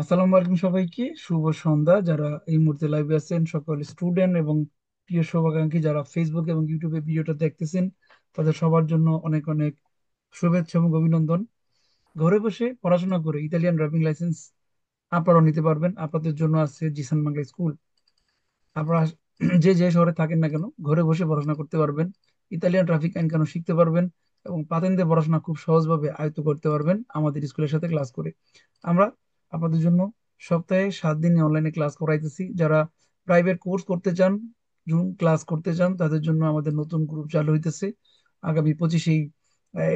আসসালামু আলাইকুম সবাইকে, শুভ সন্ধ্যা। যারা এই মুহূর্তে লাইভে আছেন সকল স্টুডেন্ট এবং প্রিয় শুভাকাঙ্ক্ষী যারা ফেসবুক এবং ইউটিউবে ভিডিওটা দেখতেছেন, তাদের সবার জন্য অনেক অনেক শুভেচ্ছা এবং অভিনন্দন। ঘরে বসে পড়াশোনা করে ইতালিয়ান ড্রাইভিং লাইসেন্স আপনারাও নিতে পারবেন। আপনাদের জন্য আছে জিসান বাংলা স্কুল। আপনারা যে যে শহরে থাকেন না কেন, ঘরে বসে পড়াশোনা করতে পারবেন, ইতালিয়ান ট্রাফিক আইন কানুন শিখতে পারবেন এবং পাতেন্তে পড়াশোনা খুব সহজভাবে আয়ত্ত করতে পারবেন আমাদের স্কুলের সাথে ক্লাস করে। আমরা আপনাদের জন্য সপ্তাহে 7 দিন অনলাইনে ক্লাস করাইতেছি। যারা প্রাইভেট কোর্স করতে চান, জুম ক্লাস করতে চান, তাদের জন্য আমাদের নতুন গ্রুপ চালু হইতেছে। আগামী 25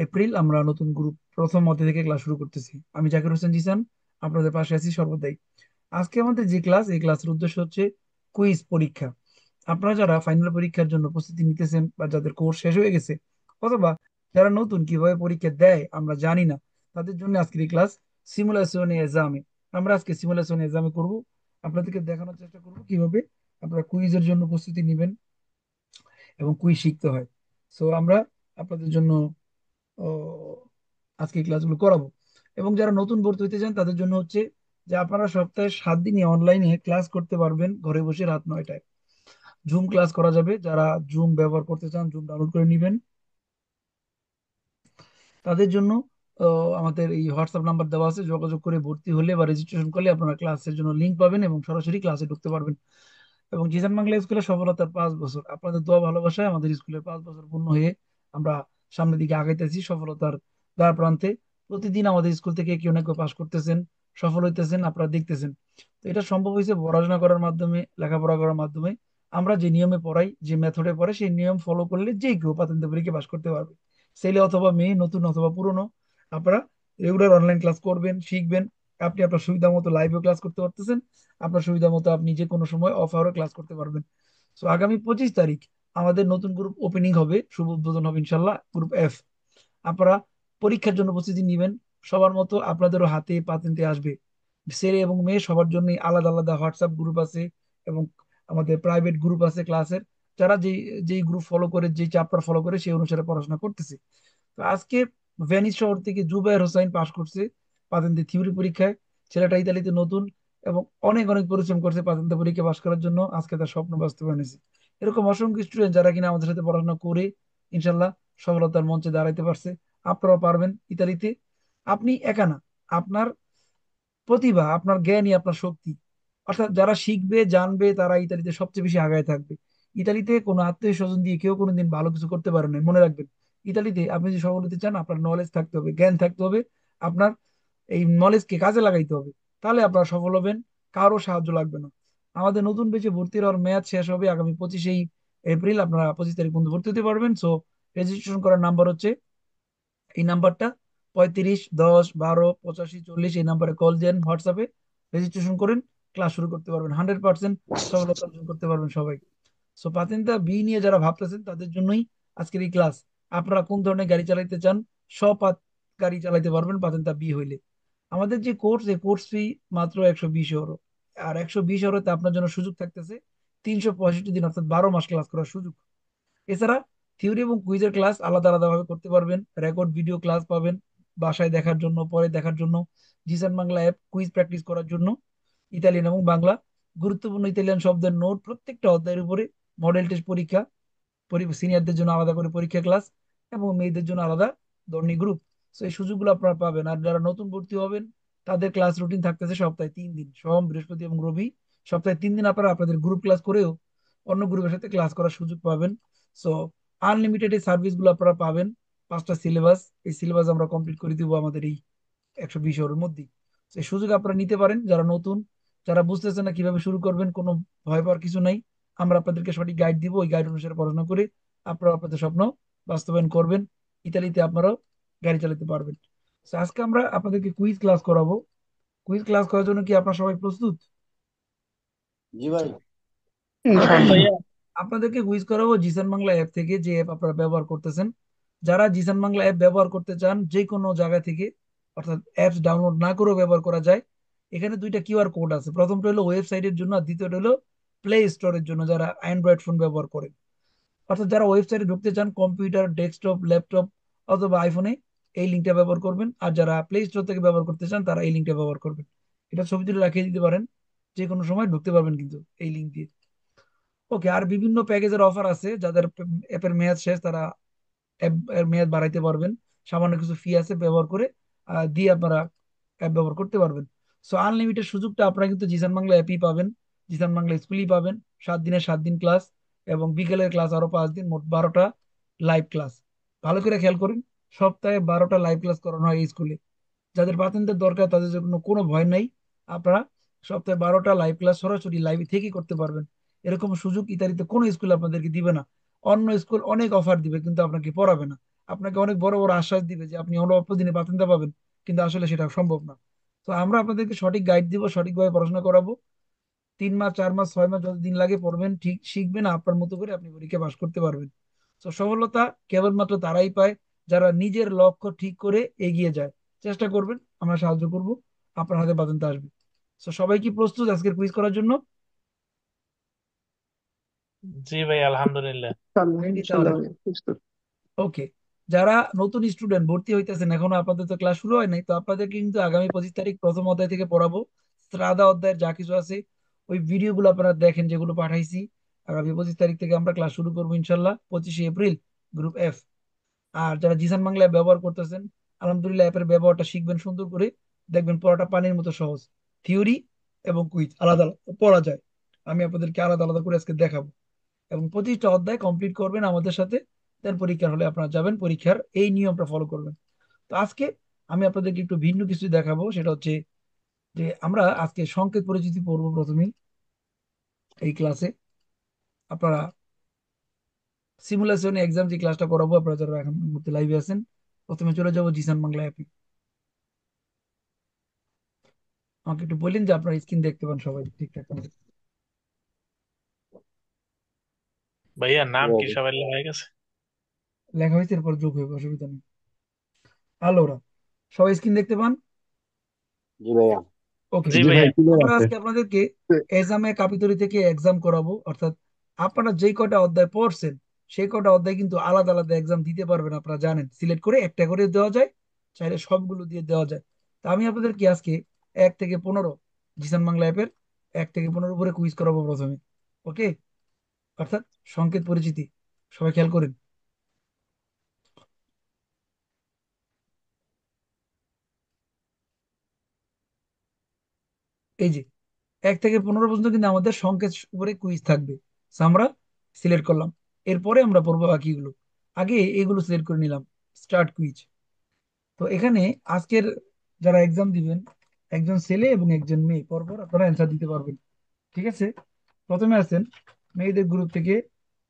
এপ্রিল আমরা নতুন গ্রুপ প্রথম মধ্যে থেকে ক্লাস শুরু করতেছি। আমি জাকির হোসেন জিসান, আপনাদের পাশে আছি সর্বদাই। আজকে আমাদের যে ক্লাস, এই ক্লাসের উদ্দেশ্য হচ্ছে কুইজ পরীক্ষা। আপনারা যারা ফাইনাল পরীক্ষার জন্য প্রস্তুতি নিতেছেন বা যাদের কোর্স শেষ হয়ে গেছে, অথবা যারা নতুন কিভাবে পরীক্ষা দেয় আমরা জানি না, তাদের জন্য আজকের এই ক্লাস সিমুলেশন এক্সামে। আমরা আজকে সিমুলেশন এক্সামে করব, আপনাদেরকে দেখানোর চেষ্টা করব কিভাবে আপনারা কুইজের জন্য প্রস্তুতি নেবেন এবং কুইজ শিখতে হয়। সো আমরা আপনাদের জন্য ও, আজকে এই ক্লাসগুলো করাবো। এবং যারা নতুন ভর্তি হতে চান তাদের জন্য হচ্ছে যে আপনারা সপ্তাহে 7 দিনই অনলাইনে ক্লাস করতে পারবেন ঘরে বসে রাত 9টায়। জুম ক্লাস করা যাবে। যারা জুম ব্যবহার করতে চান, জুম ডাউনলোড করে নেবেন। তাদের জন্য আমাদের এই হোয়াটসঅ্যাপ নাম্বার দেওয়া আছে, যোগাযোগ করে ভর্তি হলে বা রেজিস্ট্রেশন করলে আপনারা ক্লাসের জন্য লিংক পাবেন এবং সরাসরি ক্লাসে ঢুকতে পারবেন। এবং জিসান বাংলা স্কুলের সফলতার 5 বছর, আপনাদের দোয়া ভালোবাসায় আমাদের স্কুলের 5 বছর পূর্ণ হয়ে আমরা সামনের দিকে আগাইতেছি সফলতার দ্বার প্রান্তে। প্রতিদিন আমাদের স্কুল থেকে কেউ না কেউ পাশ করতেছেন, সফল হইতেছেন, আপনারা দেখতেছেন। তো এটা সম্ভব হয়েছে পড়াশোনা করার মাধ্যমে, লেখাপড়া করার মাধ্যমে। আমরা যে নিয়মে পড়াই, যে মেথডে পড়াই, সেই নিয়ম ফলো করলে যে কেউ পাতেন্তে পরীক্ষা পাশ করতে পারবে। ছেলে অথবা মেয়ে, নতুন অথবা পুরনো, আপনারা রেগুলার অনলাইন ক্লাস করবেন, শিখবেন। আপনি আপনার সুবিধা মতো লাইভে ক্লাস করতে পারতেছেন, আপনার সুবিধা মতো আপনি যে কোনো সময় অফ আওয়ারে ক্লাস করতে পারবেন। তো আগামী 25 তারিখ আমাদের নতুন গ্রুপ ওপেনিং হবে, শুভ উদ্বোধন হবে ইনশাল্লাহ, গ্রুপ এফ। আপনারা পরীক্ষার জন্য প্রস্তুতি নেবেন। সবার মতো আপনাদেরও হাতে পাতেন্তে আসবে। ছেলে এবং মেয়ে সবার জন্য আলাদা আলাদা হোয়াটসঅ্যাপ গ্রুপ আছে এবং আমাদের প্রাইভেট গ্রুপ আছে ক্লাসের। যারা যেই যেই গ্রুপ ফলো করে, যেই চ্যাপ্টার ফলো করে, সেই অনুসারে পড়াশোনা করতেছে। তো আজকে ভেনিস শহর থেকে জুবায়ের হোসাইন পাশ করছে পাতেন্তে থিওরি পরীক্ষায়। ছেলেটা ইতালিতে নতুন এবং অনেক অনেক পরিশ্রম করছে পাতেন্তে পরীক্ষা পাশ করার জন্য। আজকে তার স্বপ্ন বাস্তবায়ন হয়েছে। এরকম অসংখ্য স্টুডেন্ট যারা কিনা আমাদের সাথে পড়াশোনা করে ইনশাল্লাহ সফলতার মঞ্চে দাঁড়াইতে পারছে। আপনারাও পারবেন ইতালিতে। আপনি একা না, আপনার প্রতিভা, আপনার জ্ঞানই আপনার শক্তি। অর্থাৎ যারা শিখবে, জানবে, তারা ইতালিতে সবচেয়ে বেশি আগায় থাকবে। ইতালিতে কোনো আত্মীয় স্বজন দিয়ে কেউ কোনোদিন ভালো কিছু করতে পারে না, মনে রাখবেন। ইতালিতে আপনি যদি সফল হতে চান, আপনার নলেজ থাকতে হবে, জ্ঞান থাকতে হবে। আপনার এই নলেজকে কাজে লাগাইতে হবে, তাহলে আপনারা সফল হবেন। কারো সাহায্য লাগবে না। আমাদের নতুন বেচে ভর্তি হওয়ার মেয়াদ শেষ হবে আগামী 25 এপ্রিল। আপনারা 25 তারিখ পর্যন্ত ভর্তি হতে পারবেন। সো রেজিস্ট্রেশন করার নাম্বার হচ্ছে এই নাম্বারটা, 35 10 12 85 40। এই নাম্বারে কল দেন, হোয়াটসঅ্যাপে রেজিস্ট্রেশন করেন, ক্লাস শুরু করতে পারবেন। 100% সফলতা অর্জন করতে পারবেন সবাই। সো পাতেন্তা বি নিয়ে যারা ভাবতেছেন তাদের জন্যই আজকের এই ক্লাস। আপনারা কোন ধরনের গাড়ি চালাইতে চান, সব গাড়ি চালাইতে পারবেন পাতেন্তা বি হইলে। আমাদের যে কোর্স, এই কোর্স ফি মাত্র 120 ইউরো। আর 120 ইউরোতে আপনার জন্য সুযোগ থাকতেছে 365 দিন, অর্থাৎ 12 মাস ক্লাস করার সুযোগ। এছাড়া থিওরি এবং কুইজের ক্লাস আলাদা আলাদা ভাবে করতে পারবেন। রেকর্ড ভিডিও ক্লাস পাবেন বাসায় দেখার জন্য, পরে দেখার জন্য। Jisan Bangla app quiz practice করার জন্য, ইতালিয়ান এবং বাংলা গুরুত্বপূর্ণ ইতালিয়ান শব্দের নোট প্রত্যেকটা অধ্যায়ের উপরে, মডেল টেস্ট পরীক্ষা, সিনিয়রদের জন্য আলাদা করে পরীক্ষা ক্লাস এবং মেয়েদের জন্য আলাদা ধর্ণী গ্রুপ। তো এই সুযোগগুলো আপনারা পাবেন। আর যারা নতুন ভর্তি হবেন, তাদের ক্লাস রুটিন থাকতেছে সপ্তাহে 3 দিন, সোম বৃহস্পতি এবং রবি। সপ্তাহে 3 দিন আপনারা আপনাদের গ্রুপ ক্লাস করেও অন্য গ্রুপের সাথে ক্লাস করার সুযোগ পাবেন। সো আনলিমিটেড এই সার্ভিস গুলো আপনারা পাবেন। 5টা সিলেবাস, এই সিলেবাস আমরা কমপ্লিট করে দিব আমাদের এই 120 ওর মধ্যেই। তো এই সুযোগ আপনারা নিতে পারেন। যারা নতুন, যারা বুঝতেছেন না কিভাবে শুরু করবেন, কোনো ভয় পাওয়ার কিছু নাই। আমরা আপনাদেরকে সঠিক গাইড দিব, ওই গাইড অনুসারে পড়াশোনা করে আপনারা আপনাদের স্বপ্ন বাস্তবায়ন করবেন। ইতালিতে আপনারাও গাড়ি চালাতে পারবেন। তো আজকে আমরা আপনাদেরকে কুইজ ক্লাস করাবো। কুইজ ক্লাস করার জন্য কি আপনারা সবাই প্রস্তুত? জি ভাই। হ্যাঁ ভাইয়া। আপনাদেরকে কুইজ করাবো জিসান বাংলা অ্যাপ থেকে, যে অ্যাপ আপনারা ব্যবহার করতেছেন। যারা জিসান বাংলা অ্যাপ ব্যবহার করতে চান, যে কোনো জায়গা থেকে, অর্থাৎ অ্যাপস ডাউনলোড না করেও ব্যবহার করা যায়। এখানে দুইটা কিউআর কোড আছে, প্রথমটা হলো ওয়েবসাইটের জন্য আর দ্বিতীয়টা হলো প্লে স্টোরের জন্য, যারা অ্যান্ড্রয়েড ফোন ব্যবহার করেন। অর্থাৎ যারা ওয়েবসাইটে ঢুকতে চান কম্পিউটার, ডেস্কটপ, ল্যাপটপ অথবা আইফোনে, এই লিঙ্কটা ব্যবহার করবেন। আর যারা প্লে স্টোর থেকে ব্যবহার করতে চান, তারা এই লিঙ্কটা ব্যবহার করবেন। এটা ছবি তুলে রাখিয়ে দিতে পারেন, যে কোনো সময় ঢুকতে পারবেন কিন্তু এই লিঙ্ক দিয়ে। ওকে, আর বিভিন্ন প্যাকেজের অফার আছে, যাদের অ্যাপের মেয়াদ শেষ তারা অ্যাপ এর মেয়াদ বাড়াইতে পারবেন। সামান্য কিছু ফি আছে ব্যবহার করে, দিয়ে আপনারা অ্যাপ ব্যবহার করতে পারবেন। সো আনলিমিটেড সুযোগটা আপনারা কিন্তু জিসান বাংলা অ্যাপই পাবেন, জিসান বাংলা স্কুলই পাবেন। 7 দিনের 7 দিন ক্লাস, এবং বিকেলের ক্লাস আরো 5 দিন, মোট 12টা লাইভ ক্লাস। ভালো করে খেয়াল করেন, সপ্তাহে 12টা লাইভ ক্লাস করানো হয় এই স্কুলে। যাদের পাতেন্টের দরকার তাদের জন্য কোনো ভয় নাই, আপনারা সপ্তাহে 12টা লাইভ ক্লাস সরাসরি লাইভে থেকেই করতে পারবেন। এরকম সুযোগ ইতালিতে কোনো স্কুল আপনাদেরকে দিবে না। অন্য স্কুল অনেক অফার দিবে কিন্তু আপনাকে পড়াবে না। আপনাকে অনেক বড় বড় আশ্বাস দিবে যে আপনি অল্প দিনে পাতেন্টটা পাবেন, কিন্তু আসলে সেটা সম্ভব না। তো আমরা আপনাদেরকে সঠিক গাইড দিব, সঠিকভাবে পড়াশোনা করাবো। 3 মাস, 4 মাস, 6 মাস যতদিন লাগে পড়বেন, ঠিক শিখবেন, আপনার মতো করে আপনি পরীক্ষা পাশ করতে পারবেন। তো সফলতা কেবলমাত্র তারাই পায় যারা নিজের লক্ষ্য ঠিক করে এগিয়ে যায়। চেষ্টা করবেন, আমরা সাহায্য করব, আপনার হাতে বাদনটা আসবে। তো সবাই কি প্রস্তুত আজকের কুইজ করার জন্য? জি ভাই, আলহামদুলিল্লাহ। ইনশাল্লাহ রেডি তাহলে? ইনশাল্লাহ ভাইয়া, প্রস্তুত। ওকে, যারা নতুন স্টুডেন্ট ভর্তি হইতেছেন, এখনো আপনাদের তো ক্লাস শুরু হয় নাই, তো আপনাদেরকে কিন্তু আগামী 25 তারিখ প্রথম অধ্যায় থেকে পড়াবো। স্ত্রাদা অধ্যায়ের যা কিছু আছে ওই ভিডিওগুলো আপনারা দেখেন যেগুলো পাঠাইছি। আগামী 25 তারিখ থেকে আমরা ক্লাস শুরু করবো ইনশাল্লাহ, 25শে এপ্রিল, গ্রুপ এফ। আর যারা জিসান বাংলায় ব্যবহার করতেছেন, আলহামদুলিল্লাহ অ্যাপের ব্যবহারটা শিখবেন সুন্দর করে, দেখবেন পড়াটা পানির মতো সহজ। থিওরি এবং কুইজ আলাদা আলাদা পড়া যায়, আমি আপনাদেরকে আলাদা আলাদা করে আজকে দেখাবো। এবং 25টা অধ্যায় কমপ্লিট করবেন আমাদের সাথে, দেন পরীক্ষার হলে আপনারা যাবেন, পরীক্ষার এই নিয়মটা ফলো করবেন। তো আজকে আমি আপনাদেরকে একটু ভিন্ন কিছু দেখাবো, সেটা হচ্ছে যে আমরা আজকে সংকেত পরিচিতি পড়বো প্রথমেই এই ক্লাসে। আপনারা সিমুলেশন এক্সাম যে ক্লাসটা করাবো, আপনারা যারা এখন মুহূর্তে লাইভে আছেন, প্রথমে চলে যাবো জিসান বাংলা অ্যাপে। আমাকে একটু বললেন যে আপনার স্ক্রিন দেখতে পান সবাই ঠিকঠাক করে। ভাইয়া নাম কি সবাই হয়ে গেছে? লেখা হয়েছে, এরপর যোগ হইবে, অসুবিধা নেই। আলো ওরা সবাই স্ক্রিন দেখতে পান? জি ভাইয়া। ওকে, জি জি ভাই, ভাইয়া। ক্লিয়ার আমরা আছে। আজকে আপনাদেরকে এক্সামে কাপিতরি থেকে এক্সাম করাবো, অর্থাৎ আপনারা যেই কটা অধ্যায় পড়ছেন সেই কটা অধ্যায় কিন্তু আলাদা আলাদা এক্সাম দিতে পারবেন। আপনারা জানেন সিলেক্ট করে একটা করে দেওয়া যায়, চাইলে সবগুলো দিয়ে দেওয়া যায়। তা আমি আপনাদেরকে আজকে 1 থেকে 15, জিসান বাংলা অ্যাপের 1 থেকে 15 উপরে কুইজ করাবো প্রথমে। ওকে, অর্থাৎ সংকেত পরিচিতি। সবাই খেয়াল করেন। এই যে 1 থেকে 15 পর্যন্ত কিন্তু আমাদের সংকেত উপরে কুইজ থাকবে। So আমরা সিলেক্ট করলাম, এরপরে আমরা পড়বো বাকিগুলো। আগে এগুলো সিলেক্ট করে নিলাম, স্টার্ট কুইজ। তো এখানে আজকের যারা এক্সাম দিবেন, একজন ছেলে এবং একজন মেয়ে, পরপর আপনারা অ্যান্সার দিতে পারবেন। ঠিক আছে? প্রথমে আছেন মেয়েদের গ্রুপ থেকে,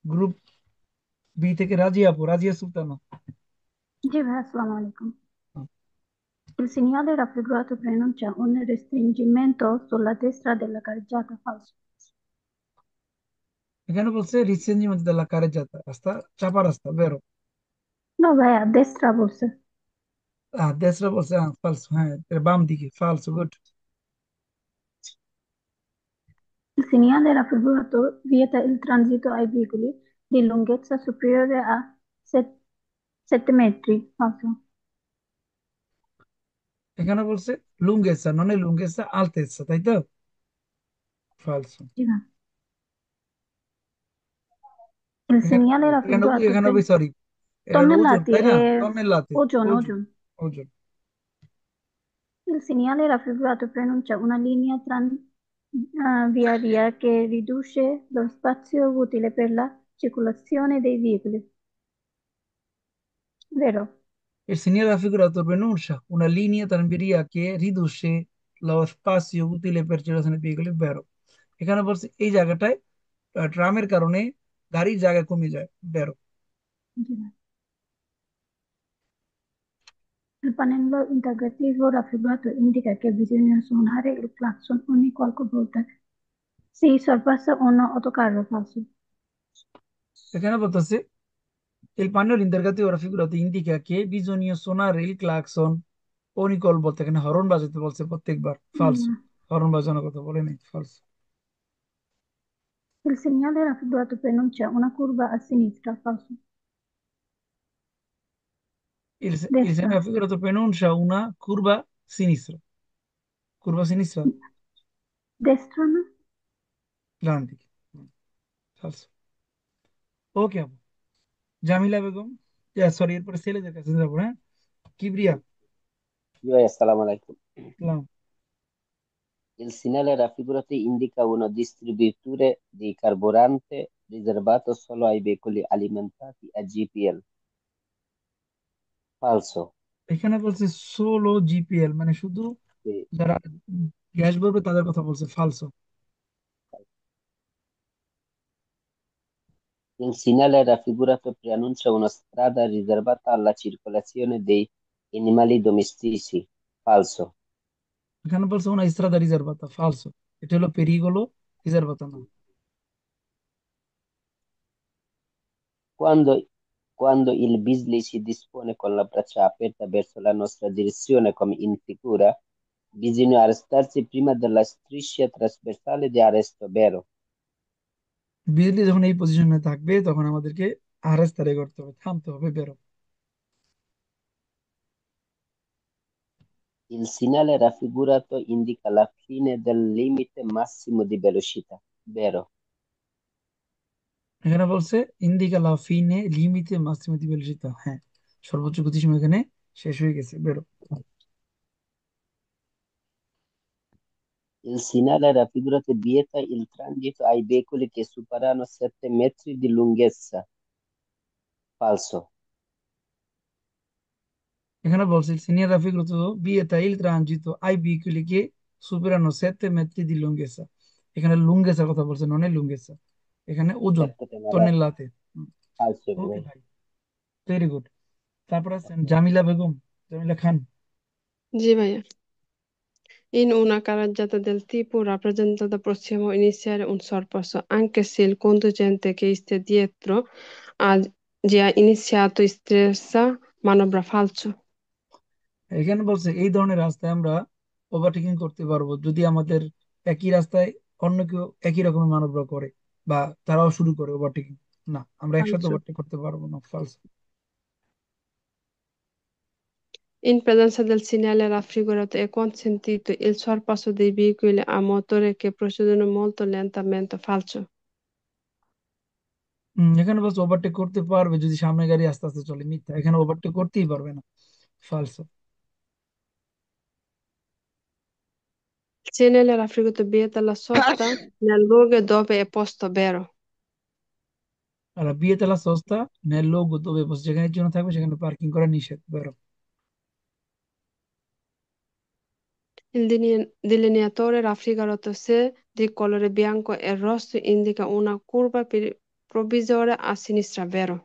গ্রুপ বি থেকে রাজিয়া আপু, রাজিয়া সুলতানা। जी भाई अस्सलाम वालेकुम। Il segnale raffigurato preannuncia un restringimento sulla destra della carreggiata falso. এখানে বলছে রিসেন্টলি দা কারে যাতা রাস্তা, চাপা রাস্তা বেরো। No vai a destra forse. Deshra বলছে ফালসো, হ্যাঁ এর বাম দিকে ফালসো, good. Il segnale raffigurato vieta il transito ai veicoli di lunghezza superiore a 7 metri. Falso. এখানে বলছে লুঙ্গেসা, ননে লুঙ্গেসা আলতেসা, তাই তো? ফালসো। Sì, va. Il এখানে segnale এখানে raffigurato এখানে সরি, এটা হলো ওজন, tonnellati তাই না? e টনেল্লাতে, ogion, ওজন, ogion. ওজন। Il segnale raffigurato preannuncia una linea viaria che riduce lo spazio utile per la circolazione dei veicoli. Vero? Il segnale raffigurato pronuncia una linea tranviaria che riduce lo spazio utile per circolazione dei veicoli, vero। এখানে বলছে এই জায়গাটায় ট্রামের কারণে গাড়ির জায়গা কমে যায়, বেরো। Il pannello integrativo raffigurato indica che bisogna suonare il clacson ogni qualche volta si sorpassa un autocarro falso. এখানে বলতেছে il pannello interrogativo raffigurato indica che bisogna suonare il clacson ogni volta, এখানে হরন বাজাতে বলছে প্রত্যেকবার, ফালসো। Mm. হরন বাজানোর কথা বলে নাই, ফালসো। Il segnale raffigurato preannuncia una curva a sinistra falso. Il segnale Destra. raffigurato pronuncia una curva a sinistra, Curva sinistra? destra, ¿no? Grandi. Falso. ওকে আপু। Jamila Begum, sorry, এরপরে ছেলেদের কাছে যাবো, হ্যাঁ। কিবরিয়া। জি ভাইয়া, আসসালামু আলাইকুম। সালাম। Il segnale raffigurato indica uno distributore di carburante riservato solo ai veicoli alimentati a GPL. Falso. এখানে বলছে সোলো জিপিএল, মানে শুধু Sì. যারা গ্যাস ভরবে তাদের কথা বলছে। ফালসো। Il segnale raffigurato preannuncia una strada riservata alla circolazione dei animali domestici. Falso. এখানে বলছে una strada riservata। ফালসো। এটা হলো পেরিগোলো, রিজার্ভাতা না। Quando, quando il Beasley si dispone con la braccia aperte verso la nostra direzione, come in figura, bisogna arrestarsi prima della striscia trasversale di arresto, vero? বিজলি যখন এই পজিশনে থাকবে তখন আমাদেরকে আরেস্তারে করতে হবে, থামতে হবে, বেরো। Il segnale raffigurato indica la fine del limite massimo di velocità, vero? এখানে বলছে ইন্দিকা লা ফিনে লিমিতে মাসিমো দি ভেলোসিতা, হ্যাঁ, সর্বোচ্চ গতিসীমা এখানে শেষ হয়ে গেছে, বেরো। Il segnale raffigurato vieta il transito ai veicoli che superano 7 metri di lunghezza, falso. এখানে বলছে সিনিয়র রাফিকরতো বিয়েতা ইল ট্রানজিতো আই veicoli che superano 7 metri di lunghezza। এখানে লুঙ্গেসা কথা বলছে, ননে লুঙ্গেসা। এখানে ওজন, 7 tonelate, টনেল্লাতে। falso, ওকে direi. ভাই, ভেরি গুড। তারপর আছেন জামিলা বেগম, জামিলা খান। Sì, vai. In una carreggiata del tipo rappresenta da prossimo iniziare un sorpasso, anche se il conducente che sta dietro ha già iniziato stessa manovra falso. এখানে বলছে এই ধরনের রাস্তায় আমরা overtaking করতে পারবো যদি আমাদের একই রাস্তায় অন্য কেউ একই রকমের মানবরা করে, বা তারাও শুরু করে ওভারটেকিং। না, আমরা একসাথে Falso. ওভারটেক করতে পারবো না। ফালস। In presenza del segnale raffigurato è consentito il sorpasso dei veicoli a motore che procedono molto lentamente. Falso. এখানে বলছে ওভারটেক করতে পারবে যদি সামনে গাড়ি আস্তে আস্তে চলে। মিথ্যা, এখানে ওভারটেক করতেই পারবে না। ফালস। Il segnale raffigurato vieta la sosta nel luogo dove è posto, vero? আর বিয়ে তেলা সস্তা, নেল লোক গন্তব্য বসে, যেখানে জন্য থাকবে সেখানে পার্কিং করা নিষেধ, বেরো। Il delineatore raffigurato se di colore bianco e rosso indica una curva provvisoria a sinistra, vero?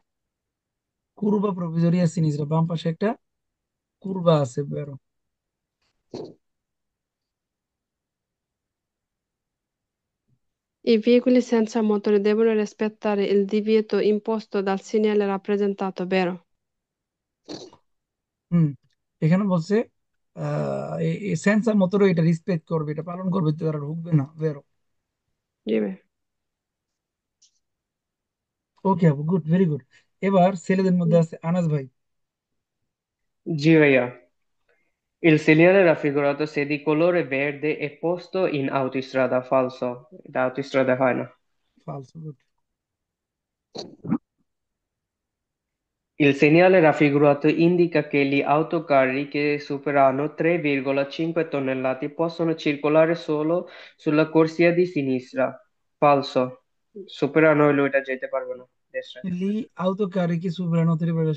কুরবা প্রভিজোরিয়া সিনিসরা, বাম পাশে একটা কুরবা আছে, বেরো। I veicoli senza motore devono rispettare il divieto imposto dal segnale rappresentato, vero? হুম এখানে বলছে সেন্সার মোটরও এটা রেসপেক্ট করবে, এটা পালন করবে, তো তারা ঢুকবে না, বেরো। Dime. ওকে আপু, গুড, ভেরি গুড। এবার ছেলেদের মধ্যে আছে আনাস ভাই। Sì, via. Il segnale raffigurato se di colore verde è posto in autostrada, falso. Da autostrada হয় না। ফালসো, good. Il segnale raffigurato indica che gli autocarri che superano 3,5 tonnellate possono circolare solo sulla corsia di sinistra. Falso. Superano হইলে ওইটা যেতে পারবে না দেশে। লি আউতো কারে কি সুবরানো তেরে বেড়ে,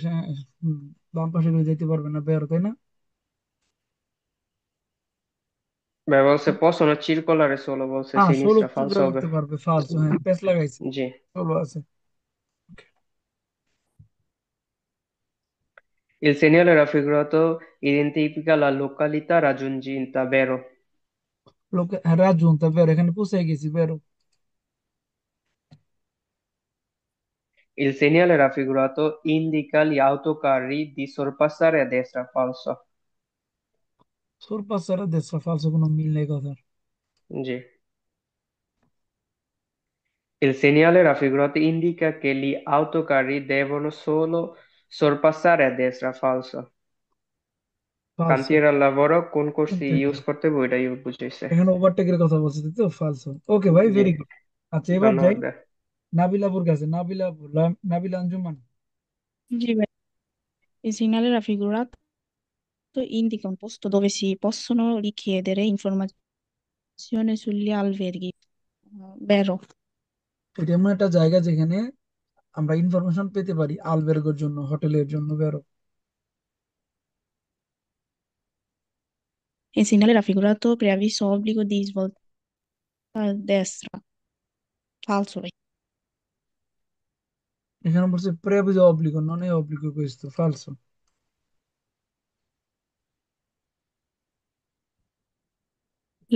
বাম পাশে করে যেতে পারবে না, বেরো, তাই না? Beh, বলছে possono circolare solo, বলছে ষোলো sinistra, falso চুকরা হবে। করতে পারবে, ফালসো, হ্যাঁ, পেস লাগাইছে। জি। ষোলো আছে। Il segnale raffigurato identifica la località raggiunta, vero? লোক, হ্যাঁ, রাজুন, তা বেরো, এখানে পৌঁছে গেছি, বেরো। Il segnale raffigurato indica gli autocarri di sorpassare a destra, falso. সোর পাঁচ সারা দেশরা, ফালসো, কোনো মিল নেই কথার। G. Il segnale raffigurato indica che gli autocarri devono solo sorpassare a destra, falso. ফালসো। cantiere al lavoro কোন কোর্সে ইউজ করতে হবে ওইটাই বুঝাইছে। এখানে ওভারটেকের কথা বলছে তাই তো, ফালসো। ওকে ভাই, জি, ভেরি গুড। আচ্ছা, এবার যাই ধন্যবাদ ভাই। নাবিলাপুর কাছে। Nabila Anjuman. Sì, beh, i segnali raffigurato indica un posto dove si possono richiedere informazioni sugli alberghi, vero? এটা এমন একটা জায়গা যেখানে আমরা ইনফরমেশন পেতে পারি আলবের্গের জন্য, হোটেলের জন্য, বেরো। Il segnale raffigurato preavviso obbligo di svolta a destra, falso. এখানে বলছে preavviso obbligo, non è obbligo questo, falso.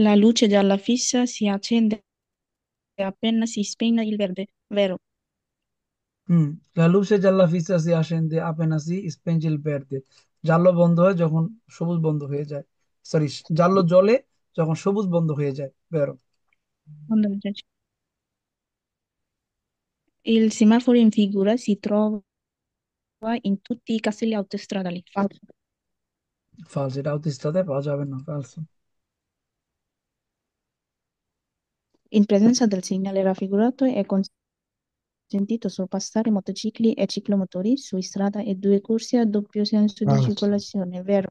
La luce gialla fissa si accende appena si spegne il verde, vero? হুম, la luce gialla fissa si accende appena si spenge il verde. জানলা বন্ধ হয় যখন সবুজ বন্ধ হয়ে যায়। সরি, জানলা জ্বলে যখন সবুজ বন্ধ হয়ে যায়, বেরো। Quando mi piace. Il semaforo in figura si trova in tutti i caselli autostradali, falso. ফালস, এটা autostradaয় পাওয়া যাবে না, ফালসো। In presenza del segnale raffigurato è consentito sorpassare motocicli e ciclomotori su strada e due corsie a doppio senso di ফালসো। circolazione, vero?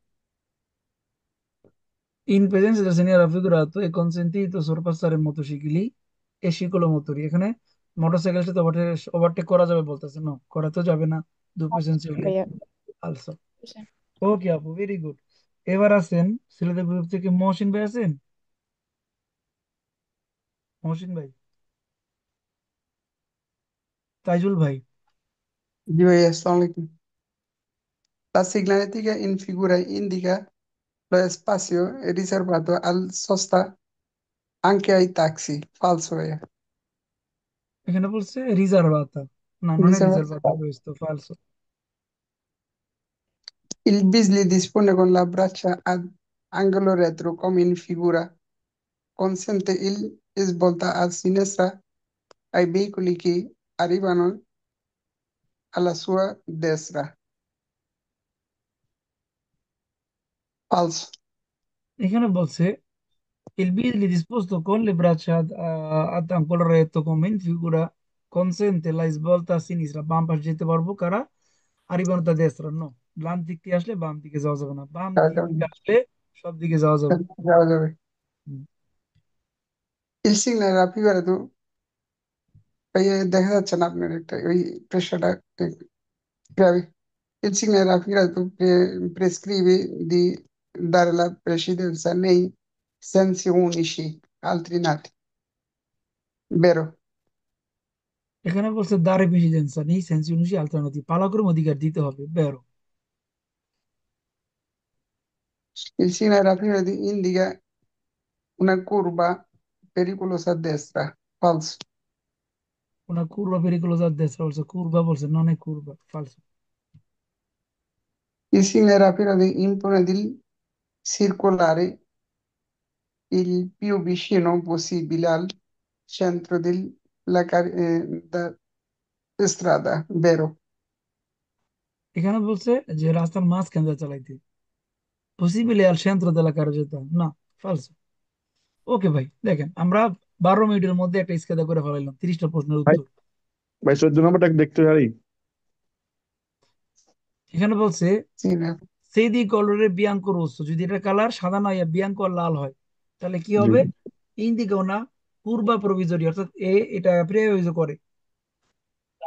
In presenza del segnale raffigurato è consentito sorpassare motocicli e ciclomotori. এখানে মোটরসাইকেলের সাথে overtake করা যাবে বলতেছে, না করা তো যাবে না, দুপে সেন্স হইলে। Vero. আলসো। ওকে আপু, ভেরি গুড। এবার আছেন ছেলেদের গ্রুপ থেকে মহসিন ভাই আছেন? মহসিন ভাই, তাইজুল ভাই। জি ভাই, আসসালামু আলাইকুম। La signalética in figura indica lo spazio riservato al sosta anche ai taxi. Falso è. এখানে বলছে রিজার্ভাতা, না non è riservato Riservato. questo, falso. Il Beasley dispone con la braccia ad angolo retro come in figura. Consente il svolta a sinistra ai veicoli che arrivano alla sua destra. Falso. এখানে বলছে il Beasley disposto con le braccia ad angolo retto come in figura consente la svolta a sinistra, বাম পাশে যেতে পারবো কারা, arrivano da destra, no, ডান দিক থেকে আসলে বাম দিকে যাওয়া যাবে না, বাম যাওয়া দিক যাবে থেকে না। আসলে সব দিকে যাওয়া যাবে। যাওয়া যাবে। হুম। Il signale raffigurato এই দেখা যাচ্ছে না আপনার একটা ওই প্রেসারটা gravi. Il signale raffigurato prescrive di dare la precedenza nei sensi unici alternati. Vero? এখানে বলছে দারে প্রেসিডেন্সা নেই সেন্স অনুযায়ী অল্টারনেটিভ, পালাক্রম অধিকার দিতে হবে, বেরো। Il signale raffigurato indica una curva pericolosa a destra. Falso. una curva pericolosa a destra, বলছে curva, বলছে non è curva, falso. Il signale raffigurato impone di circolare il più vicino possibile al centro della strada. Vero? এখানে বলছে যে রাস্তার মাঝখান দিয়ে চালাইতে, possible al centro della carreggiata, না, ফালসো। ওকে ভাই, দেখেন আমরা 12 মিনিটের মধ্যে একটা স্কেদা করে ফেলাইলাম 30টা প্রশ্নের ভাই উত্তর। ভাই 14 নম্বরটা দেখতে পারি? এখানে বলছে Sì, সেদি কলরে বিয়াঙ্কো রোসো, যদি এটা কালার সাদা না হয় বিয়াঙ্কো আর লাল হয় তাহলে কি জি। হবে? ইন্দিগো না পূর্বা প্রভিজরি, অর্থাৎ এটা প্রেয়াভিজ করে।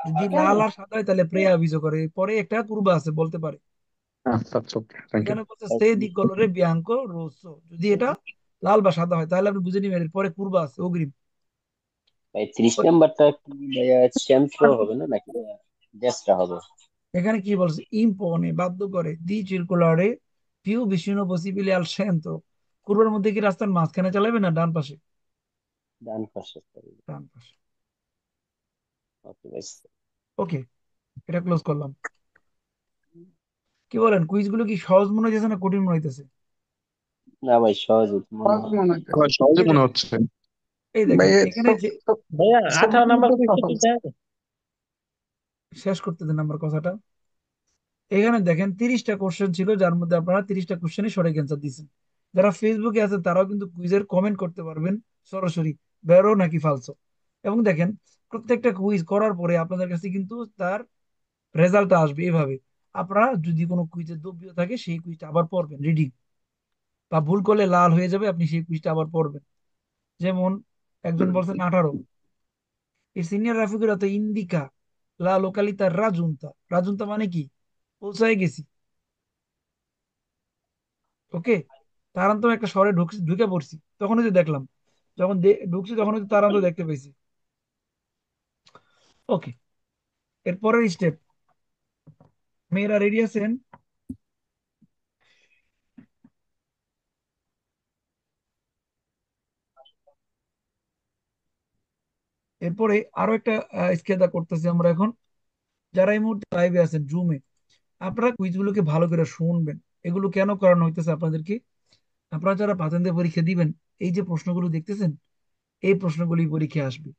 যদি লাল আর সাদা হয় তাহলে প্রেয়াভিজ করে, পরে একটা পূর্বা আছে বলতে পারে। আচ্ছা আচ্ছা, থ্যাংক ইউ। এখানে বলছে সেদি কলরে বিয়াঙ্কো রোসো, যদি এটা লাল বা সাদা হয় তাহলে আপনি বুঝে নিবেন এর পরে পূর্বা আছে, অগ্রিম। ভাই 30 নাম্বারটা কি ভাইয়া সেন্ট্রো হবে না নাকি ডেস্টা হবে? এখানে কি বলছে? ইম্পনে, বাধ্য করে, দি চিরকুলারে পিউ ভিসিনো পসিবিলি আল সেন্ট্রো, পূর্বের মধ্যে কি রাস্তার মাঝখানে চালাবে না ডান পাশে? ডান পাশে। ডান পাশে। ওকে ভাই। ওকে, এটা ক্লোজ করলাম। কি বলেন, কুইজগুলো কি সহজ মনে হইতেছে না কঠিন মনে হইতেছে? না ভাই সহজ মনে সহজ হয়। মনে হচ্ছে। আমার সহজে এই মনে দেখেন, হচ্ছে। এই ভাই দেখেন এখানে যে ভাইয়া 18 নাম্বার সবগুলো তো কোয়েশ্চেন সহজ। কি দেয়? শেষ করতে দেন আমার কথাটা। এখানে দেখেন 30টা কোশ্চেন ছিল, যার মধ্যে আপনারা 30টা কোশ্চেনই সঠিক অ্যান্সার দিচ্ছেন। যারা ফেসবুকে আছেন তারাও কিন্তু কুইজের কমেন্ট করতে পারবেন সরাসরি, বেরো নাকি ফালসো। এবং দেখেন প্রত্যেকটা কুইজ করার পরে আপনাদের কাছে কিন্তু তার রেজাল্টটা আসবে এভাবে। আপনারা যদি কোনো কুইজে দ্রব্য থাকে সেই কুইজটা আবার পড়বেন রিডিং, বা ভুল করলে লাল হয়ে যাবে, আপনি সেই কুইজটা আবার পড়বেন। যেমন একজন বলছেন 18, এই সিনিয়র রাফিকুরা তো ইন্দিকা লা লোকালিতা রাজুন্তা, রাজুন্তা মানে কি, পৌঁছায় গেছি। ওকে, তারান্তর একটা শহরে ঢুকছি, ঢুকে পড়ছি, তখনই তো দেখলাম, যখন ঢুকছি তখনই তো তারান্ত দেখতে পেয়েছি। ওকে, এরপরের স্টেপ, মেয়েরা রেডি আছেন? এরপরে আরো একটা স্কেদা করতেছি আমরা এখন। যারা এই মুহূর্তে লাইভে আছেন জুমে, আপনারা কুইজগুলোকে ভালো করে শুনবেন। এগুলো কেন করানো হইতেছে আপনাদেরকে, আপনারা যারা পাতেন্দ্রের পরীক্ষা দিবেন, এই যে প্রশ্নগুলো দেখতেছেন, এই প্রশ্নগুলি পরীক্ষায় আসবে,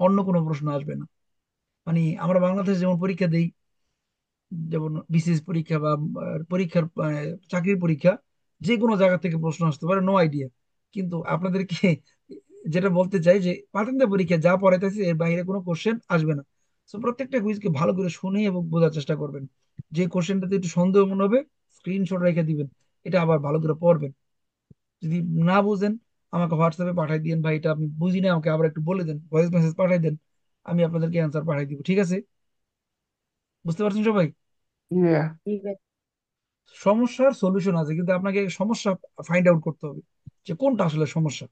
অন্য কোনো প্রশ্ন আসবে না। মানে আমরা বাংলাদেশে যেমন পরীক্ষা দেই, যেমন বিসিএস পরীক্ষা বা পরীক্ষার চাকরির পরীক্ষা, যে কোনো জায়গা থেকে প্রশ্ন আসতে পারে, নো আইডিয়া। কিন্তু আপনাদেরকে যেটা বলতে চাই যে পাঠান্তে পরীক্ষা যা পড়াইতেছে এর বাইরে কোনো কোশ্চেন আসবে না। তো প্রত্যেকটা কুইজকে ভালো করে শুনে এবং বোঝার চেষ্টা করবেন। যে কোশ্চেনটাতে একটু সন্দেহ মনে হবে স্ক্রিনশট রেখে দিবেন, এটা আবার ভালো করে পড়বেন। যদি না বুঝেন আমাকে হোয়াটসঅ্যাপে পাঠিয়ে দিন, ভাই এটা আপনি বুঝি না, আমাকে আবার একটু বলে দেন, ভয়েস মেসেজ পাঠিয়ে দেন, আমি আপনাদেরকে অ্যান্সার পাঠিয়ে দিব, ঠিক আছে? বুঝতে পারছেন সবাই? Yeah. সমস্যার সলিউশন আছে, কিন্তু আপনাকে সমস্যা ফাইন্ড আউট করতে হবে যে কোনটা আসলে সমস্যা।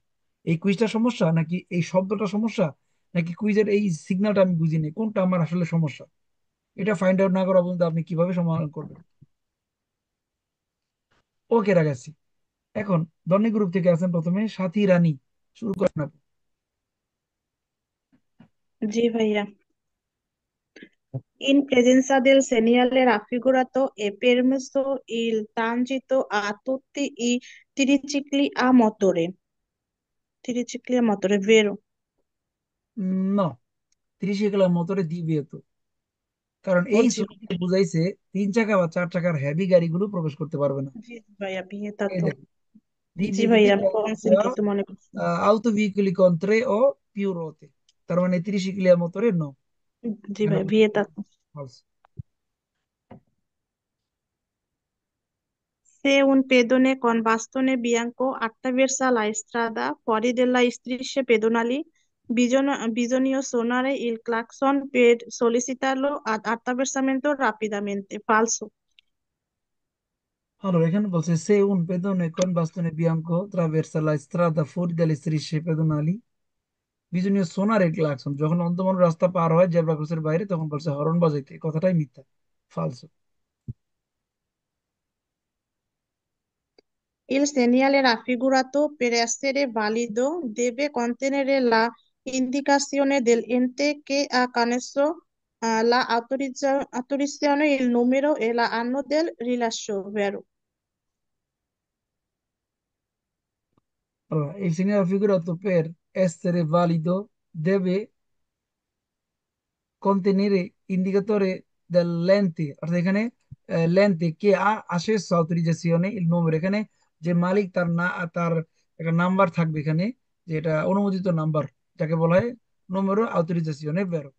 এই কুইজটা সমস্যা, নাকি এই শব্দটা সমস্যা, নাকি কুইজের এই সিগন্যালটা আমি বুঝিনি, কোনটা আমার আসলে সমস্যা। এটা ফাইন্ড আউট না করা পর্যন্ত আপনি কিভাবে সমাধান করবেন? ওকে, রাখাচ্ছি। এখন ধনী গ্রুপ থেকে আছেন প্রথমে সাথী রানী, শুরু করেন আপনি। जी भैया। In presenza del segnale raffigurato è permesso il transito a tutti i tricicli a motore. Tricicli a motore, vero? না, 30 কিলো মোটরে দিবে তো, কারণ এই Oggi, ছবিতে বুঝাইছে 3 চাকা বা 4 চাকার হেভি গাড়িগুলো প্রবেশ করতে পারবে না। जी भैया এই vietato। দেখুন, জি দিব্যেতে ভাইয়া দিবে আমি consentito মনে করছি। autoveicoli con 3 o più ruote, তার মানে 30 কিলো মোটরে নো, জি এখানে ভাইয়া vietato। false। Se un pedone con bastone bianco attraversa la strada fuori della strisce pedonali, bisogna suonare il clacson per sollecitarlo ad attraversamento rapidamente. Falso. Allora, এখানে বলছে se un pedone con bastone bianco attraversa la strada fuori dalle strisce pedonali bisogna suonare il clacson, যখন অন্ধ রাস্তা পার হয় zebra ক্রসের বাইরে তখন বলছে হর্ন বাজাইতে, এই কথাটাই মিথ্যা, ফালসো। Il segnale raffigurato, per essere valido, deve contenere la indicazione dell'ente che ha connesso la autorizzazione, il numero e l'anno del rilascio, vero? Allora, il segnale raffigurato per essere valido deve contenere indicatore dell'ente, অর্থাৎ এখানে লেন্থে কে accesso autorizzazione il numero, এখানে যে মালিক তার না তার একটা number থাকবে এখানে, যে এটা অনুমোদিত নাম্বার, যাকে বলা হয় numero autorizzazione vero।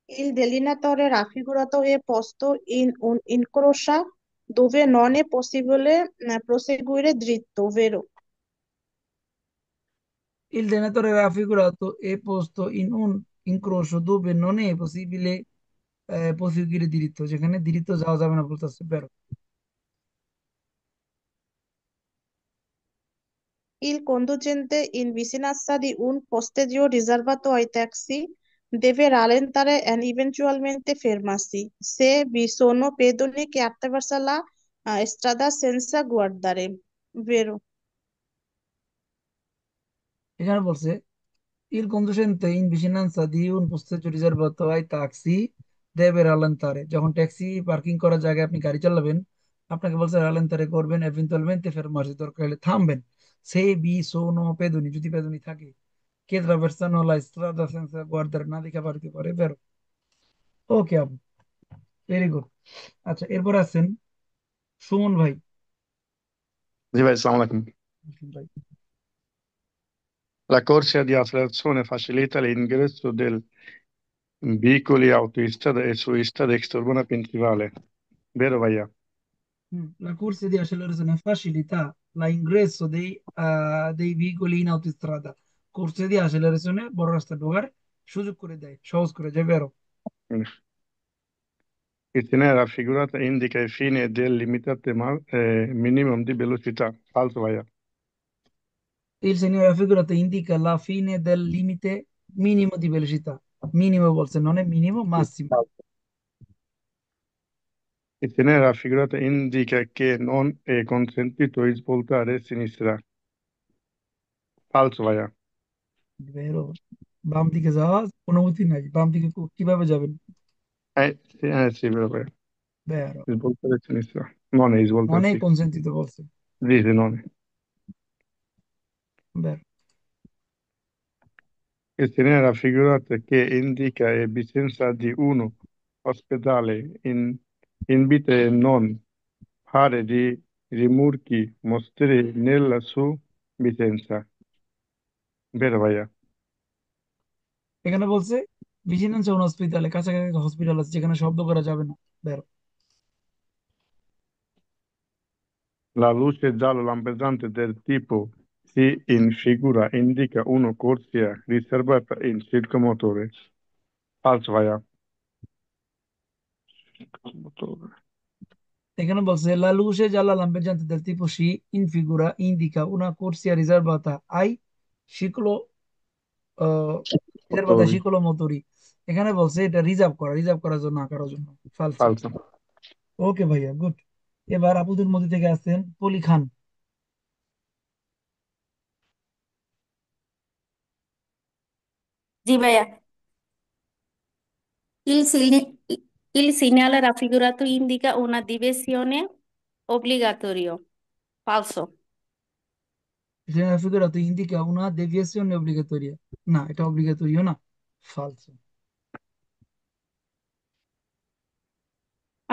Il delineatore raffigurato è posto in un incrocio dove non è possibile proseguire dritto, vero? Il denatore raffigurato è posto in un incrocio dove non è possibile proseguire diritto, যেখানে diritto যাওয়া যাবে না বলতেছে বেরো। Il conducente in vicinanza di un posteggio riservato ai taxi deve rallentare e eventualmente fermarsi se vi sono pedoni che attraversano la strada senza guardare, vero? এখানে বলছে il conducente in vicinanza di un posteggio riservato ai taxi deve rallentare, যখন taxi parking করার জায়গায় আপনি গাড়ি চালাবেন আপনাকে বলছে rallentare করবেন, eventualmente fermarsi, দরকার হলে থামবেন। সে বি সোনো পেদুনি, যদি পেদুনি থাকে, che attraversano la strada senza guardare নাদিকা পার হতে পারে বেরো। ওকে আপু, ভেরি গুড। আচ্ছা, এরপর আছেন সুমন ভাই। জি ভাই, আসসালামু আলাইকুম। ভাই, La corsia di accelerazione facilita l'ingresso dei veicoli autostrada e su strada extraurbana principale. Vero ভাইয়া? La corsa di accelerazione facilita l'ingresso dei veicoli in autostrada. Corsa di accelerazione বড় রাস্তা ঢোকার সুযোগ করে দেয়, সহজ করে দেয়, বেরো। Mm. Il segnale raffigurato indica i fine del limitate minimum di velocità. Falso ভাইয়া? Il segnale raffigurato indica la fine del limite minimo di velocità. Minimo vuol dire non è minimo, Sì, massimo. falso. Il segnale raffigurato indica che non è consentito svoltare a sinistra. Falso ভাইয়া? বেরো। বাম দিকে যাওয়া অনুমতি নাই, বাম দিকে কিভাবে যাবেন? Sì, vero ভাইয়া। বেরো। Svoltare a sinistra. Non è svoltare non a è sinistra. consentito বলছে, Sì, sì, non è. বেরো। Il segnale raffigurato che indica la presenza di uno ospedale invita a non fare di rimorchi mostri nella sua presenza. Vero ভাইয়া? এখানে বলছে vigilance হসপিটালে, কাছাকাছি hospital আছে যেখানে শব্দ করা যাবে না, বেরো। La luce giallo lampeggiante del tipo si in figura indica una corsia riservata in circomotore. Falso ভাইয়া? Circomotore. এখানে বলছে la luce gialla lampeggiante del tipo C in figura indica una corsia riservata ai ciclo reserve Motori. শিকলো মোটরি। এখানে বলছে এটা reserve করার জন্য, আঁকার জন্য। ফালসো। Falso. ওকে ভাইয়া, গুড। এবার আপুদের মধ্যে থেকে আসছেন পলি খান। জি ভাইয়া। Il, segni- il segnale raffigurato indica una diversione obbligatoria. Falso. সেখানে ফিগারাতো ইন্দিকা উনা দেভিয়েশন অব্লিগাটোরিয়া। না, এটা অব্লিগাটোরিও না, ফালসো।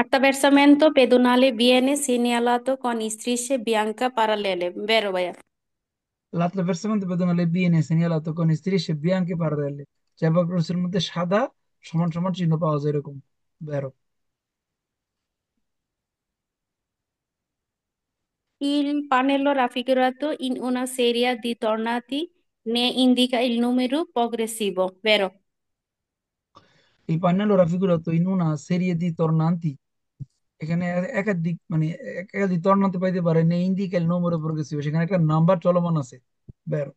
Attraversamento pedonale viene segnalato con strisce bianche parallele. Vero ভাইয়া? l'attraversamento pedonale viene segnalato con strisce bianche parallele। জ্যাবা ক্রসের মধ্যে সাদা সমান সমান চিহ্ন পাওয়া যায় এরকম, বেরো। Il pannello raffigurato in una serie di tornati ne indica il numero progressivo. Vero? Il pannello raffigurato in una serie di tornanti, এখানে একাধিক মানে একাধিক তর্ণাতে পাইতে পারে, নে ইন্ডিকা il numero progressivo, সেখানে একটা নাম্বার চলমান আছে, বেরো।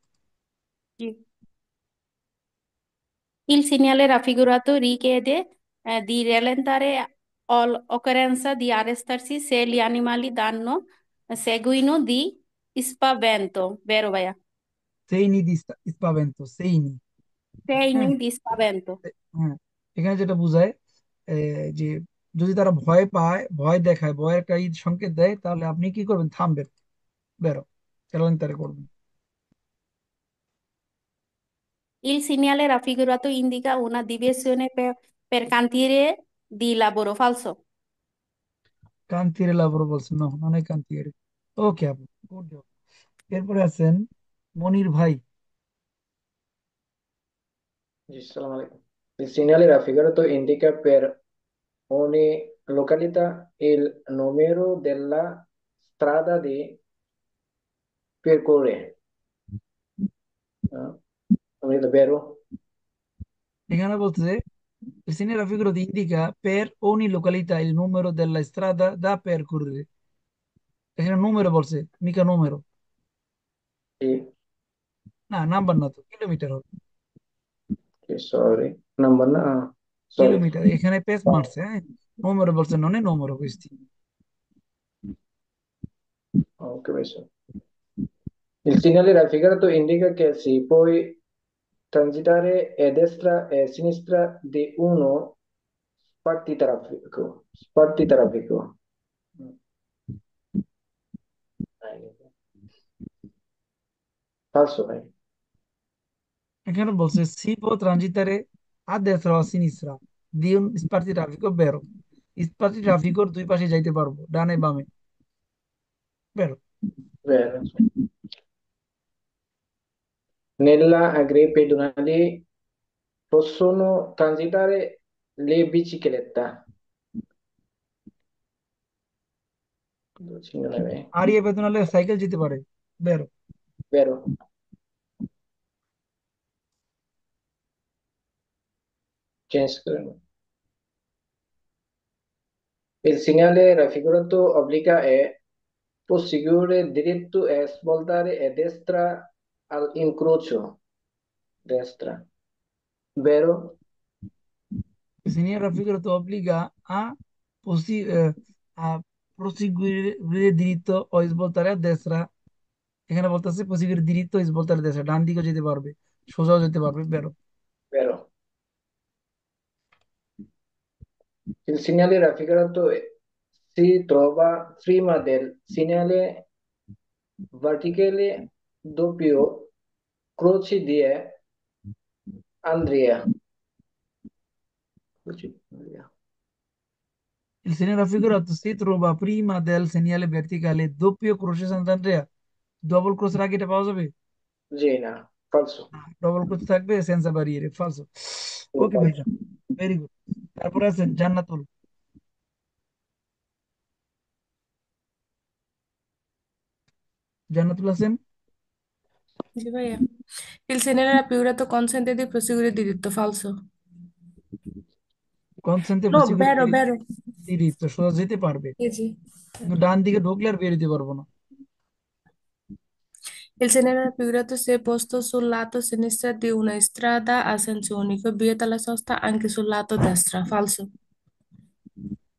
Sì. Il segnale raffigurato richiede di rallentare all'occorrenza di arrestarsi se gli animali danno seguino di spavento, vero ভাইয়া? সেইনি দি স্পাভেন্তো, সেইনি। Segni হ্যাঁ, di spavento. হ্যাঁ, এখানে যেটা বোঝায় যে যদি তারা ভয় পায়, ভয় দেখায়, ভয়ের একটা সংকেত দেয়, তাহলে আপনি কি করবেন? থামবেন, বেরো, কেলান্তারে করবেন। Il segnale raffigurato indica una diversione per cantiere di lavoro, falso. কান্তিরে লাভর বলছেন, না অনেক কান্তিরে। ওকে আপু, গুড জব। এরপরে আছেন মনির ভাই। Sì, assalamu alaikum. Il segnale raffigurato indica per ogni località il numero della strada di percorrere. È vero? এখানে বলছে il segnale raffigurato indica per ogni località il numero della strada da percorrere। এখানে numero বলছে, মিকা numero, Sì, না number না তো, kilometre হবে। sì, sorry. Number na, sorry. Kilometre, এখানে pace মারছে, হ্যাঁ। numero বলছে, ননে numero questi। Ok, adesso. Il segnale raffigurato indica che si può transitare a destra e a sinistra di uno spartitraffico. Spartitraffico. Falso, এখানে বলছে C পো ট্রানজিটারে আ destra o a sinistra di un spartitraffico vero spartitraffico দুই পাশে যাইতে পারবো ডানে বামে vero Vero. Nella agri pedonali possono transitare le biciclette. আর ইয়ে বেতন সাইকেল যেতে পারে vero Vero. James Clement. Il segnale raffigurato obbliga è proseguire diritto e svoltare a destra all'incrocio. Destra. Vero? il segnale raffigurato obbliga a proseguire diritto o svoltare a destra এখানে বলতেছে প্রসিকিউর diritto o svoltare a destra ডান দিকে যেতে পারবে সোজাও যেতে পারবে vero Vero. Il segnale raffigurato si trova prima del segnale verticale doppio croce di Andrea. Croce di Andrea. il segnale raffigurato si trova prima del segnale verticale doppio croce Sant'Andrea double ক্রসের আগে এটা পাওয়া যাবে Gena. Falso. Double cross থাকবে সেন্সা বারিয়ে ফালসো ওকে Falso. ভাইজান very good তারপরে আছেন জান্নাতুল জান্নাতুল আছেন Sì, vai. Il segnale raffigurato consente di proseguire diritto, falso. কনসেন্টে No, প্রসিকিউর vero, vero. diritto সোজা যেতে পারবে Sì, sì. কিন্তু ডান দিকে ঢুকলে আর বেরোতে পারবো না Il segnale raffigurato si è posto sul lato sinistro di una strada a senso unico, vieta la sosta anche sul lato destra, falso.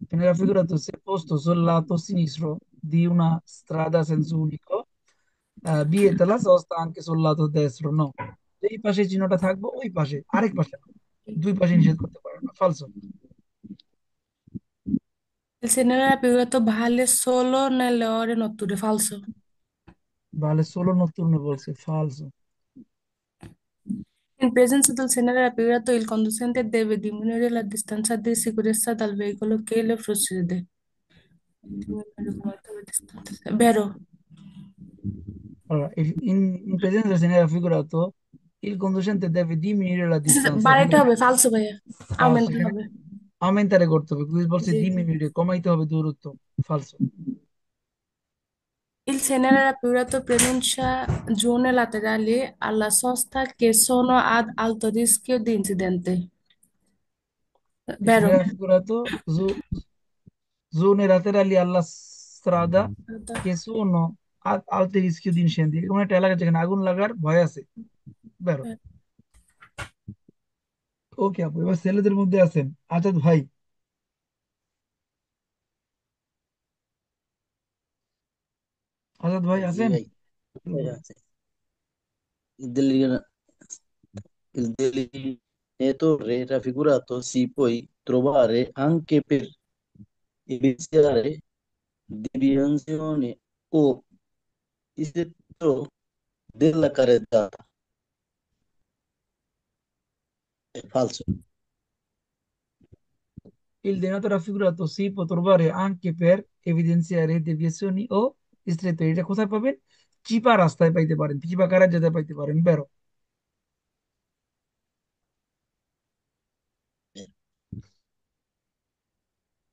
Viene raffigurato se posto sul lato sinistro di una strada a senso unico vieta la sosta anche sul lato destro no এই পাশে চিহ্নটা থাকবো ওই পাশে আরেক পাশে না। দুই পাশে নিষেধ করতে পারে না ফালসো Il segnale raffigurato vale solo nelle ore notturne, falso. vale solo notturno বলছে ফালসো In presenza del segnale raffigurato, il conducente deve diminuire la distanza di sicurezza dal veicolo che le precede. Diminuire molto la distanza. Vero? allora in presenza del segnale raffigurato il conducente deve diminuire la distanza বাড়াইতে এখানে হবে ফালসো ভাইয়া ফালসো আউমেন্ট এখানে হবে aumentare করতে হবে quiz বলছে জি জি diminuire কমাইতে হবে দূরত্ব ফালসো Il segnale raffigurato pronuncia zone laterali alla sosta che sono ad alto rischio di incidente. il Vero? segnale raffigurato zone laterali alla strada che sono ad alto rischio di incendi এমন একটা এলাকা যেখানে আগুন লাগার ভয় আছে বেরো ওকে আপু এবার ছেলেদের মধ্যে আছেন আজাদ ভাই আজাদ ভাই জি আছেন ভাই আছে il il delineatore raffigurato si può trovare anche per evidenziare deviazioni o distretto della carreggiata. È falso. il denato raffigurato si può trovare anche per evidenziare deviazioni o distretto এটা কোথায় পাবেন চিপা রাস্তায় পাইতে পারেন চিপা কারা যেতে পাইতে পারেন বেরো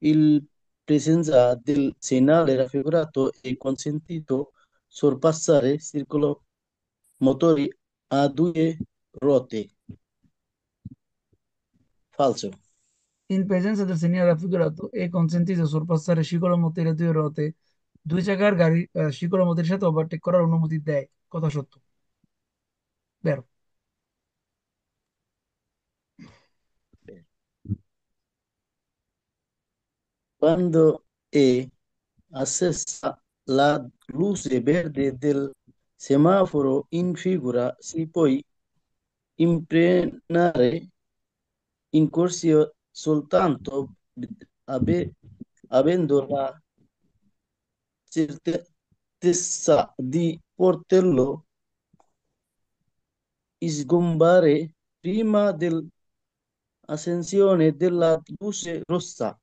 Il presenza del segnale raffigurato è consentito sorpassare circolo motori a due ruote. Falso. in presenza del segnale raffigurato è consentito sorpassare ciclomotori a due ruote দুই চাকার গাড়ি ciclomotoরের সাথে ওভারটেক করার অনুমতি দেয় কথা সত্য বেরো Quando è accesa la luce verde del semaforo in figura si può impegnare in corsia soltanto avendo la certezza di poterlo sgombare prima dell'ascensione della luce rossa.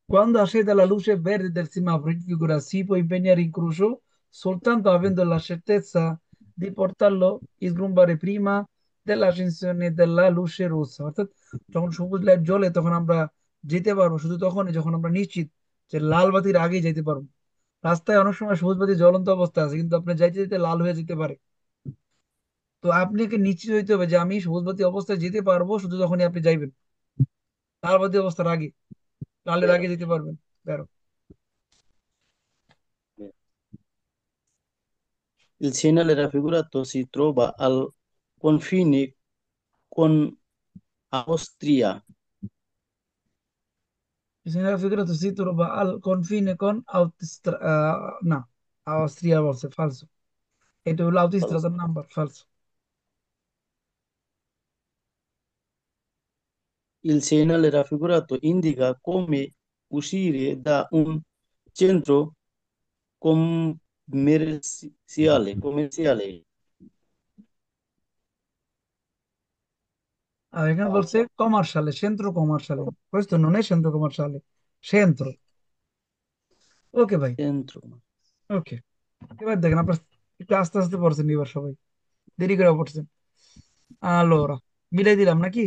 Quando accede la luce verde del semaforo in figura si può impegnare in crocio soltanto avendo la certezza di portarlo a sgombare prima dell'accensione della luce rossa। অর্থাৎ যখন সবুজ light জ্বলে তখন আমরা যেতে পারবো শুধু তখনই যখন আমরা নিশ্চিত যে লাল বাতির আগেই যেতে পারবো। রাস্তায় অনেক সময় সবুজ বাতি জ্বলন্ত অবস্থা আছে কিন্তু আপনি যাইতে যেতে লাল হয়ে যেতে পারে। তো আপনাকে নিশ্চিত হইতে হবে যে আমি সবুজ বাতি অবস্থায় যেতে পারবো শুধু যখনই আপনি যাইবেন লাল বাতি অবস্থার আগে, লালের আগে যেতে পারবেন। বেরো। Il segnale raffigurato si trova al confine con Austria. Bisogna figurato si trova al confine con না অস্ট্রিয়া বলছে ফালসো। এটা হলো আউতিস্ত্রাদার number ফালসো। Il segnale raffigurato indica come uscire da un centro commerciale. আর এখানে বলছে কমার্শালে, Centra কমার্শালে। questo non è centro commerciale, centro। ওকে ভাই, Centro. ওকে। এবার দেখেন আপনার একটু আস্তে আস্তে পড়ছেন এবার সবাই, দেরি করে পড়ছেন। আলোরা মিলাই দিলাম নাকি?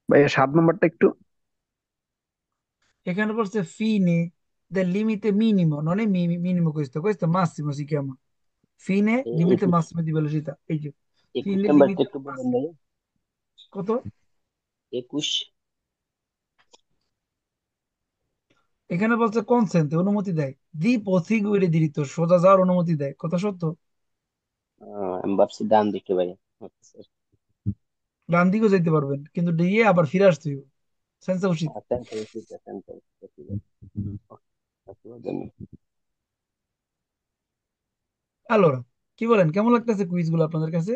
ভাইয়া 7 নম্বরটা একটু। এখানে পড়ছে fine del limite minimo, non è minimo questo è massimo si chiama। fine limite massimo di velocità, এই যে 21 fine নাম্বারটা limite একটু বলেন massimo। ভাই। কত? 21। এখানে বলছে কনসেন্ট অনুমতি দেয়, দি প্রসিকিউরে দিরিত সোজা যাওয়ার অনুমতি দেয়। কথা সত্য? আমি ভাবছি ডান দিকে ভাই। আচ্ছা, ডান দিকেও যেতে পারবেন কিন্তু দিয়ে আবার ফিরে আসতে হইব। সেন্সে উচিত। আলোরা কি বলেন, কেমন লাগতেছে কুইজ গুলো আপনাদের কাছে?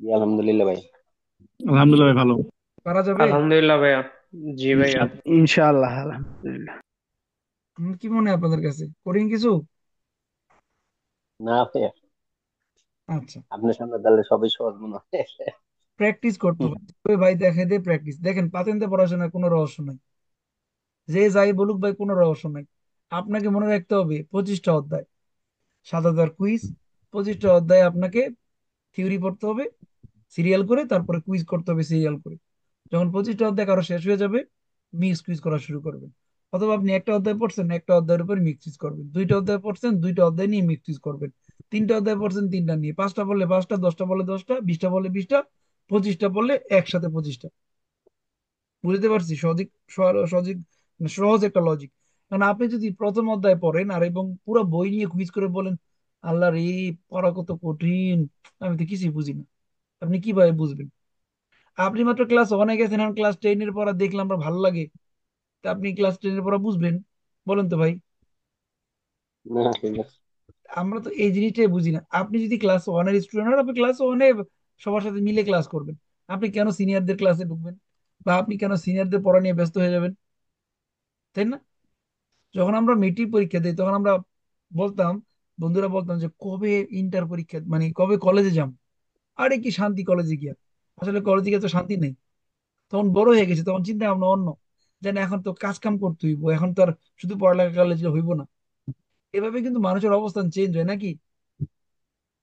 আলহামদুলিল্লাহ ভাই। আলহামদুলিল্লাহ ভালো। পারা যাবে? আলহামদুলিল্লাহ ভাইয়া। জি ভাইয়া। ইনশাআল্লাহ আলহামদুলিল্লাহ। কি মনে হয় আপনাদের কাছে, কঠিন কিছু? না ভাইয়া, আচ্ছা, আপনার সামনে তাহলে সবই সহজ মনে হয়। প্র্যাকটিস করতে হবে। ওই ভাই দেখে দে প্র্যাকটিস। দেখেন পাতেন্তে পড়াশোনার কোনো রহস্য নাই, যে যাই বলুক ভাই কোনো রহস্য নাই। আপনাকে মনে রাখতে হবে 25টা অধ্যায়, 7,000 কুইজ। 25টা অধ্যায় আপনাকে থিওরি পড়তে হবে সিরিয়াল করে, তারপরে কুইজ করতে হবে সিরিয়াল করে। যখন 25টা অধ্যায় কারো শেষ হয়ে যাবে মিক্স কুইজ করা শুরু করবেন। অথবা আপনি একটা অধ্যায় পড়ছেন, একটা অধ্যায়ের উপর মিক্স কুইজ করবেন। দুইটা অধ্যায় পড়ছেন, দুইটা অধ্যায় নিয়ে মিক্স কুইজ করবেন। তিনটা অধ্যায় পড়ছেন, তিনটা নিয়ে। পাঁচটা বললে পাঁচটা, 10টা বললে 10টা, 20টা বললে 20টা, 25টা বললে একসাথে 25টা। বুঝতে পারছি সহজ, সহজ, সহজ একটা লজিক। কারণ আপনি যদি প্রথম অধ্যায় পড়েন আর এবং পুরো বই নিয়ে কুইজ করে বলেন আল্লাহ রে পড়া কত কঠিন, আমি তো কিছুই বুঝি না, আপনি কিভাবে বুঝবেন? আপনি মাত্র ক্লাস 1-এ গেছেন, এখন ক্লাস 10-এর পড়া দেখলে আমরা ভালো লাগে, তা আপনি ক্লাস 10-এর পড়া বুঝবেন? বলেন তো ভাই। না ঠিক আছে। আমরা তো এই জিনিসটাই বুঝি না। আপনি যদি ক্লাস 1-এর স্টুডেন্ট হন, আপনি ক্লাস 1-এ সবার সাথে মিলে ক্লাস করবেন। আপনি কেন সিনিয়রদের ক্লাসে ঢুকবেন, বা আপনি কেন সিনিয়রদের পড়া নিয়ে ব্যস্ত হয়ে যাবেন, তাই না? যখন আমরা মেট্রিক পরীক্ষা দিই তখন আমরা বলতাম, বন্ধুরা বলতাম যে কবে ইন্টার পরীক্ষা, মানে কবে কলেজে যাম। আরে কি শান্তি কলেজে গিয়া, আসলে কলেজে গিয়ে তো শান্তি নেই। তখন বড় হয়ে গেছে, তখন চিন্তা ভাবনা অন্য, যেন এখন তো কাজ কাম করতে হইব, এখন তো আর শুধু পড়ালেখা কলেজে হইব না। এভাবে কিন্তু মানুষের অবস্থান চেঞ্জ হয় নাকি?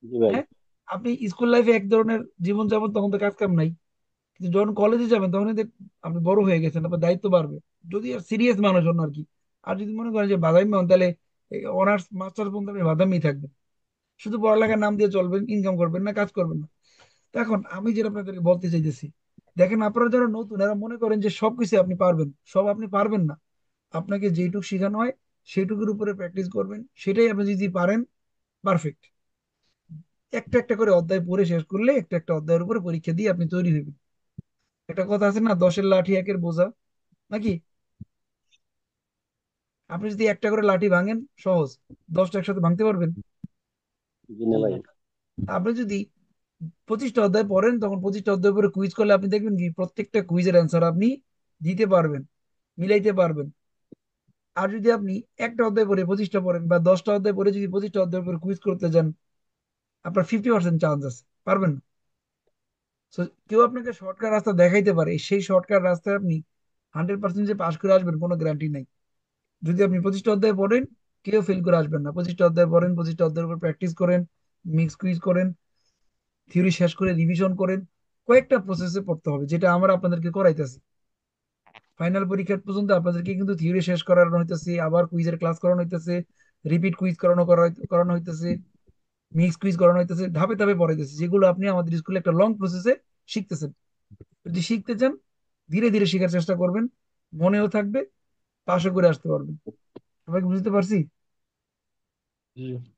জি ভাই। হ্যাঁ, আপনি স্কুল লাইফে এক ধরনের জীবন যাপন, তখন তো কাজ কাম নাই। কিন্তু যখন কলেজে যাবেন তখন আপনি বড় হয়ে গেছেন, আপনার দায়িত্ব বাড়বে। যদি আর সিরিয়াস মানুষ হন আর কি। আর যদি মনে করেন যে বাদামি হন, তাহলে অনার্স মাস্টার্স পর্যন্ত আপনি বাদামি থাকবেন, শুধু পড়ালেখার নাম দিয়ে চলবেন, ইনকাম করবেন না, কাজ করবেন না। তো এখন আমি যেটা আপনাদেরকে বলতে চাইতেছি, দেখেন আপনারা যারা নতুন এরা মনে করেন যে সবকিছু আপনি পারবেন, সব আপনি পারবেন না। আপনাকে যেটুকু শেখানো হয় সেটুকুর উপরে প্র্যাকটিস করবেন, সেটাই আপনি যদি পারেন পারফেক্ট। একটা একটা করে অধ্যায় পড়ে শেষ করলে একটা একটা অধ্যায়ের উপরে পরীক্ষা দিয়ে আপনি তৈরি হবেন। একটা কথা আছে না, 10-এর লাঠি 1-এর বোঝা, নাকি? আপনি যদি একটা করে লাঠি ভাঙেন সহজ, 10টা একসাথে ভাঙতে পারবেন? জি না ভাই। আপনি যদি 25টা অধ্যায় পড়েন তখন 25টা অধ্যায় উপরে কুইজ করলে আপনি দেখবেন কি প্রত্যেকটা কুইজের অ্যান্সার আপনি দিতে পারবেন, মিলাইতে পারবেন। আর যদি আপনি একটা অধ্যায় পড়ে 25টা পড়েন, বা 10টা অধ্যায় পড়ে যদি 25টা অধ্যায় উপরে কুইজ করতে যান, আপনার 50% চান্স আছে, পারবেন না। So, কেউ আপনাকে শর্টকাট রাস্তা দেখাইতে পারে, সেই শর্টকাট রাস্তায় আপনি 100% যে পাশ করে আসবেন কোনো গ্যারান্টি নাই। যদি আপনি 25টা অধ্যায় পড়েন, কেউ ফেল করে আসবেন না। 25টা অধ্যায় পড়েন, 25টা অধ্যায়ের উপর প্র্যাকটিস করেন, মিক্স কুইজ করেন, থিওরি শেষ করে রিভিশন করেন। কয়েকটা প্রসেসে পড়তে হবে, যেটা আমরা আপনাদেরকে করাইতেছি। ফাইনাল পরীক্ষা পর্যন্ত আপনাদেরকে কিন্তু থিওরি শেষ করানো হইতেছে, আবার কুইজের ক্লাস করানো হইতেছে, রিপিট কুইজ করানো হইতেছে, মিক্স কুইজ করানো হইতেছে, ধাপে ধাপে পড়াইতেছে, যেগুলো আপনি আমাদের স্কুলে একটা লং প্রসেসে শিখতেছেন। যদি শিখতে চান, ধীরে ধীরে শেখার চেষ্টা করবেন, মনেও থাকবে, পাশও করে আসতে পারবেন। সবাইকে বুঝতে পারছি? জি।